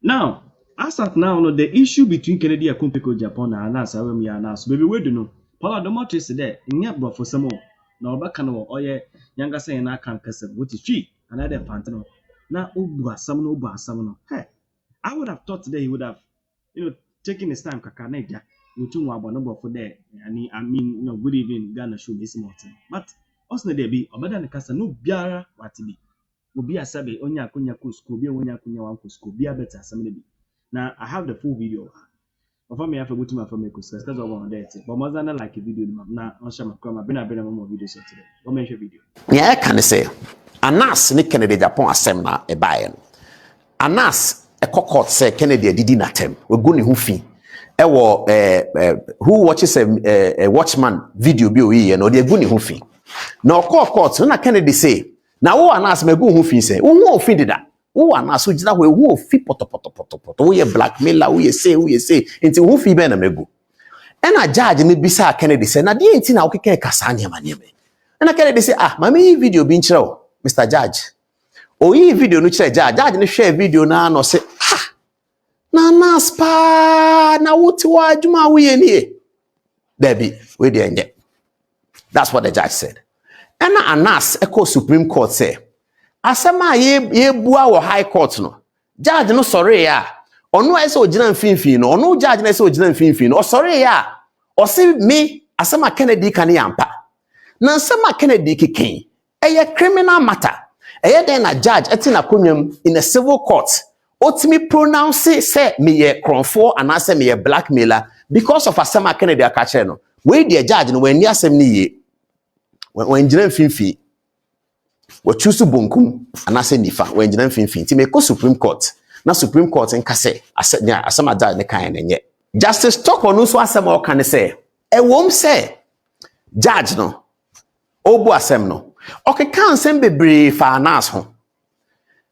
Now, as at now, no, the issue between Kennedy and Kumpiko Japan and Anas, baby, we do know. Paula Domotre is there, in your bro for some more. Now, back on or yeah, younger saying I can't cuss which is cheap, another pantano. Now, Uba, some no. Hey, I would have thought today he would have, taken his time, Kakaneja, with two number for there. And I mean, good evening, Ghana show this morning. But also, there be, or better than Cassa, no biara, what to be. Obi asabe onya akunya ku school bi onya akunya wan ku school bi abeta asam ne bi now I have the full video of me afa butu ma fa me ku stress that's all on there but more than like a video na on share my come been more videos today what me share video yeah can say Anas ne Kennedy Japan asem na e bae no Anas e court say Kennedy didi na tem we go ne hu fi e wo who watches a watchman video bi o yi no de go ne hu fi na court na Kennedy say na wo Anas me go hu fi say wo hu fi dida wo Anas so gina we hu fi poto wo ye blackmailer wo ye say nti hu fi be na me go ena judge ne bisa Kennedy say na de nti na wo keke kasa nya ma ena Kennedy say mami video bi nchire o Mr. Judge o yi video no chire judge ne share video na no say na Anas pa na wuti wa adwuma wo ye nie Debbie we dey nje that's what the judge said ena Anas echo Supreme Court say asema ye bua wo High Court no judge no sorry ya ono ese ogina mfinfin no ono judge na ese ogina mfinfin no o sorry ya o se me asema Kennedy kan yampa na asema Kennedy keken eye criminal matter eye den na judge eti na konwam in a civil court otimi pronounce say me ye kronfo anase me ye blackmailer because of asema Kennedy akache no we the judge no when asem ni ye when jina mfinfin we choose bonkum anase nifa when jina mfinfin ti me ko Supreme Court na Supreme Court nkase asema judge ne kan nenye Justice Toko no so asema o kan say e wom say judge no obu asem no okay kan sem bebre fa Anas ho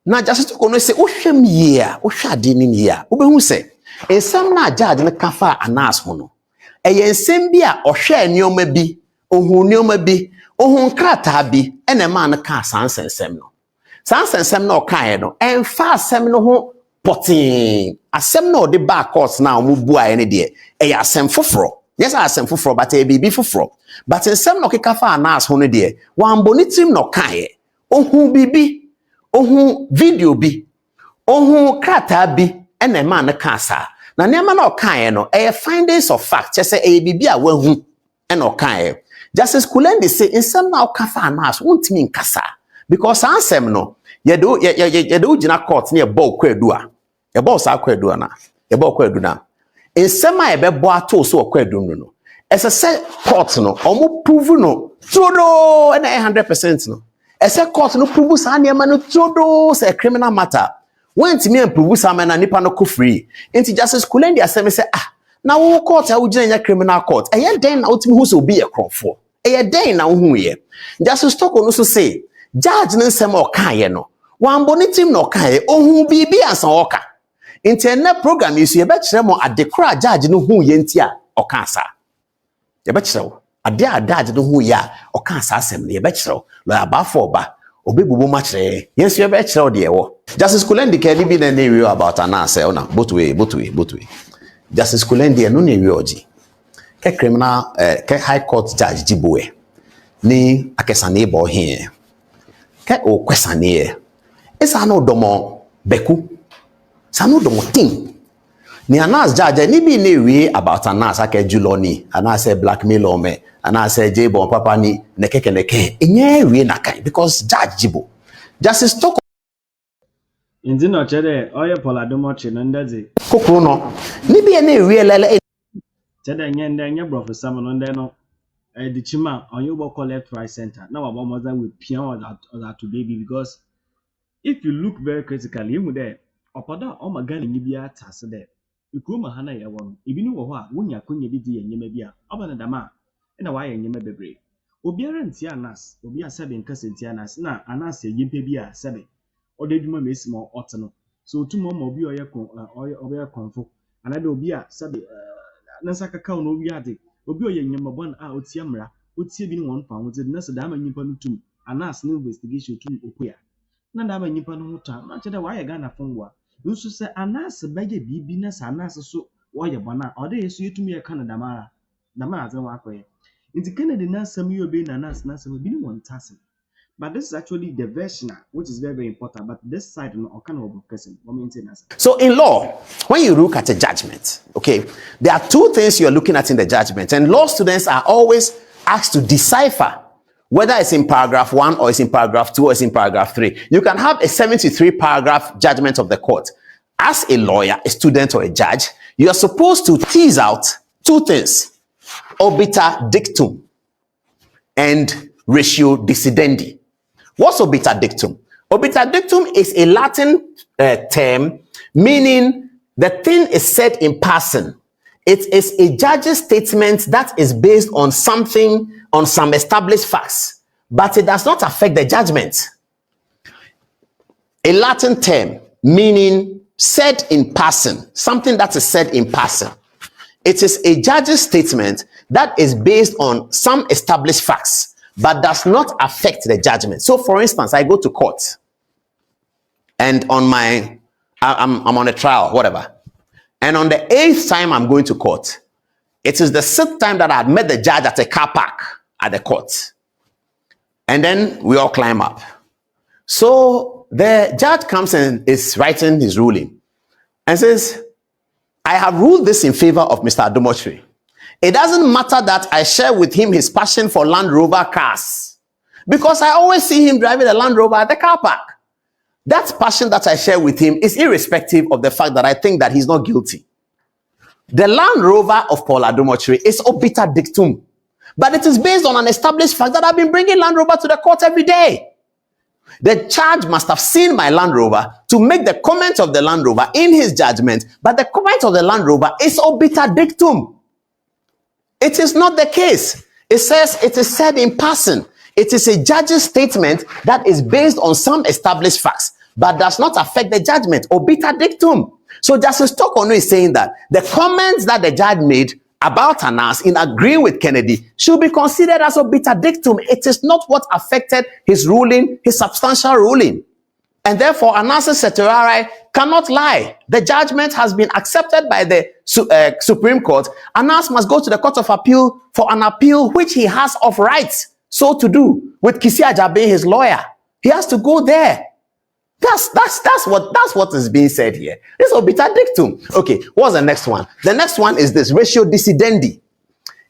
na Justice Toko no say o hwem ye a o hwa de ni ye a o behu say ensem na judge ne ka fa Anas ho no eye ensem bi a o hwa nioma bi ohun nioma bi ohun krata bi ene ma na ka sansensem no sansensem na o kan no emfa asem no ho potin asem na o de back course na o mu bua ene de eye asem foforo yes asem foforo but e bibi foforo but ensem no keka fa Anas ho no de wan bonitim no kan ohun bibi ohun video bi ohun krata bi ene ma na ka sa na nema na o kan no eye findings of fact say e bibi a wahu ene o kan Justice Kulendi say ensem na o ka fa Anas wontimi nkasa because ansem no ye do ugina court na ye ball kwadu a ye ball sa kwadu na ye ball kwadu na ensem a ye bebo ato so kwadu no ese se court no omo prove no todo na 100% no ese court no prove sa na no todo say criminal matter went me and prove sa na nipa no ko free enti Justice Kulendi asem say na wo court a ugina nya criminal court eye den na utimi hu so be ye krofo eye den na hu ye Justice Toko no so say judge ne nsem o kan ye no wan bonitim no kan ye ohun bibi asan o ka internet program yi so ye be kire mo adekora judge no hu ye ntia o kan sa ye be kire wo ade judge no hu ya o kan sa asem ye be kire wo lo abafo ba obebubo ma kire ye so ye be kire wo de ye wo Justice Kulendi ka bi na na review about Anas ona both way Justice Kulendi no na review oji ke criminal ke High Court judge jiboe ni akesane bo hin ke o kwesane esa no domo beku sa no domo tin ni Anas judge ni bi na we about Anas aka juloni Anas blackmail o me Anas jebo papa ni nekeke enye we na kan because judge jibo Justice Toko inzi no chere oye Paula Domotre no ndazi kokoro no ni bi na we lele chere nya bro for some no nde no the chima on you call left right center now about more than with pian or that today because if you look very critically you there opoda o magani ni bia tase there ikroma hana ye won ibini wo ho a wonya konya bi di yenyema bia obana dama na wa yenyema bebre obiara ntia Anas obi asebe nkase ntia Anas na Anas yimpe bia sebe odeduma mesimo otno so tumo ma obi oye konfo anade obi a sebe nansaka ka no obi ade obi oye nyema bon a otie mra otie bi ni won fa wote na se da ma nyipa no tum Anas no investigation tum okuya na da ma nyipa no huta na chede wa ye Ghana fongwa nso sɛ anaasɛ bɛyɛ biribi na sɛ anaasɛ so wɔyɛ bɔne a ɔde yɛ so yɛtumi yɛka no dama adze no wakɔyɛ nti Kennedy n'asɛm yi obey na anaasɛ n'asɛm bi ne wɔn ntasɛm but this is actually the version which is very very important but this side no ɔka na ɔbɔ kɛsɛm wɔn maintain asɛm. So in law, when you look at a judgment, okay, there are two things you're looking at in the judgment, and law students are always asked to decipher whether it's in paragraph 1 or it's in paragraph 2 or it's in paragraph 3. You can have a 73 paragraph judgment of the court. As a lawyer, a student, or a judge, you are supposed to tease out two things: obiter dictum and ratio decidendi. What's obiter dictum? Obiter dictum is a Latin term meaning the thing is said in passing. It is a judge's statement that is based on something, on some established facts, but it does not affect the judgment. A Latin term meaning said in passing, something that is said in passing. It is a judge's statement that is based on some established facts, but does not affect the judgment. So, for instance, I go to court, and I'm on a trial, whatever, and on the 8th time I'm going to court, it is the 6th time that I had met the judge at a car park at the court, and then we all climb up. So the judge comes and is writing his ruling and says, I have ruled this in favor of Mr. Adomotri. It doesn't matter that I share with him his passion for Land Rover cars, because I always see him driving a Land Rover at the car park. That passion that I share with him is irrespective of the fact that I think that he's not guilty. The Land Rover of Paul Adomotri is obiter dictum, but it is based on an established fact that I've been bringing Land Rover to the court every day. The judge must have seen my Land Rover to make the comment of the Land Rover in his judgment, but the comment of the Land Rover is obiter dictum. It is not the case. It says it is said in passing. It is a judge's statement that is based on some established facts, but does not affect the judgment. Obiter dictum. So Justice Tokono is saying that the comments that the judge made about Anas in agreeing with Kennedy should be considered as obiter dictum. It is not what affected his ruling, his substantial ruling. And therefore, Anas Certiorari cannot lie. The judgment has been accepted by the Supreme Court. Anas must go to the Court of Appeal for an appeal which he has of rights so to do, with Kisi Agyapong, his lawyer. He has to go there. That's what is being said here. This obiter dictum. Okay, what's the next one? The next one is this: ratio decidendi,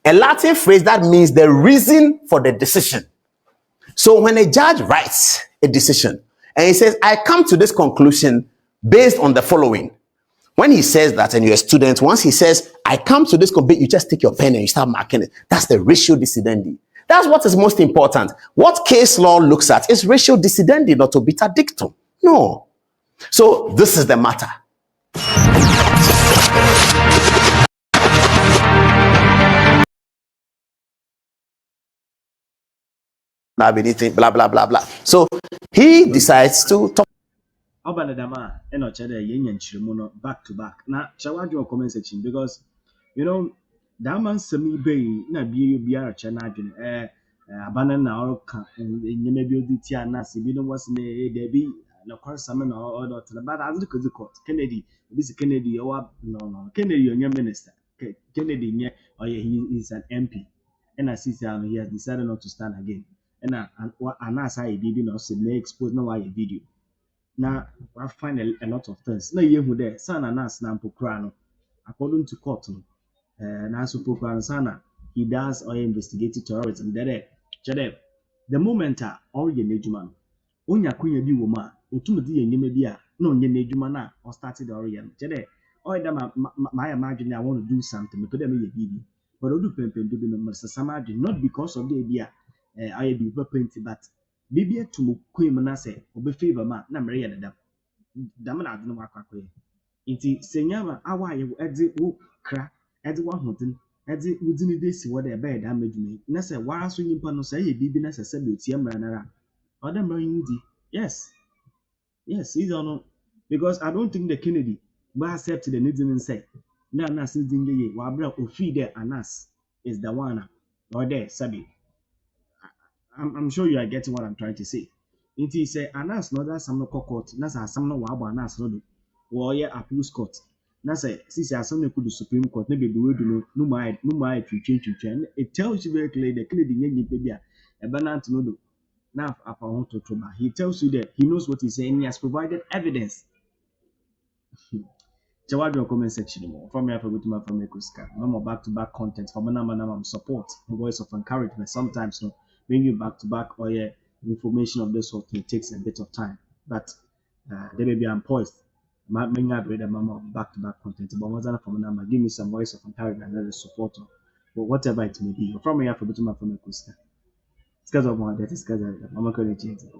a Latin phrase that means the reason for the decision. So when a judge writes a decision and he says, I come to this conclusion based on the following. When he says that, and you're a student, once he says, I come to this conclusion, you just take your pen and you start marking it. That's the ratio decidendi. That's what is most important. What case law looks at is ratio decidendi, not obiter dictum. No. So this is the matter. Have anything, blah blah blah blah. So he decides to talk. Obanadama and Ochada Yen Chimono back to back. Now, shall I do a comment section? Because that man semi bay na be chanagin abandon our maybe the Tiana Sibino was there be no course summon or not, but I look at the court. Kennedy, this Kennedy or no Kennedy, your minister. Kennedy, or he is an MP, and I see he has decided not to stand again. And I baby no say may expose no why video. Now I find a lot of things. Na ye hu there, sana nas na mpokra no. According to court no, na supokra no sana he does or investigative terrorism. There, the moment or ye nejuma no, onya kunya bi wo ma, otum di ye nyeme bi a, na onye nejuma na or started or ye. There, or that my imagine I want to do something, me put them ye bibi. But odu pempen do be no samadi, not because of the idea I be painting, but bibi to mu kwem na se obe favor ma na mere ye dam na ade no akwakoye nti senyama awa ye ede wo kra ede wo hoden ede wudini de si wo de be da medwumi na se wa so nyimpa no se ye bibi na se se be otie mra na ra oda mra yindi yes is on because I don't think the Kennedy will accept the needs and say na since ye wa bra ofi there Anas is the one or there sabi. I'm sure you are getting what I'm trying to say. It is Anas no that some no court, that's some no wabo Anas no do. wɔyɛ appeals court na sɛ sisi asɛm no kɔ do supreme court na beebi wedu no no mu ayɛ twitwa it tells you very clearly that Kennedy nyɛ nipa bi a ɛbɛnante no do na afa ho toto ba. He tells you that he knows what he's saying. He has provided evidence. Check your comment section more. From here, from Ekuska. No more back-to-back content. From Manam support, the voice of encouragement. Sometimes, no, bring you back-to-back or yeah, information of this sort. It takes a bit of time, but they may be unpoised. Many have read a mama back-to-back content. But once from Manama, give me some voice of encouragement and support, or whatever it may be. From here, from Ekuska. Skaz of one that is Skaz. I'm not going to change it.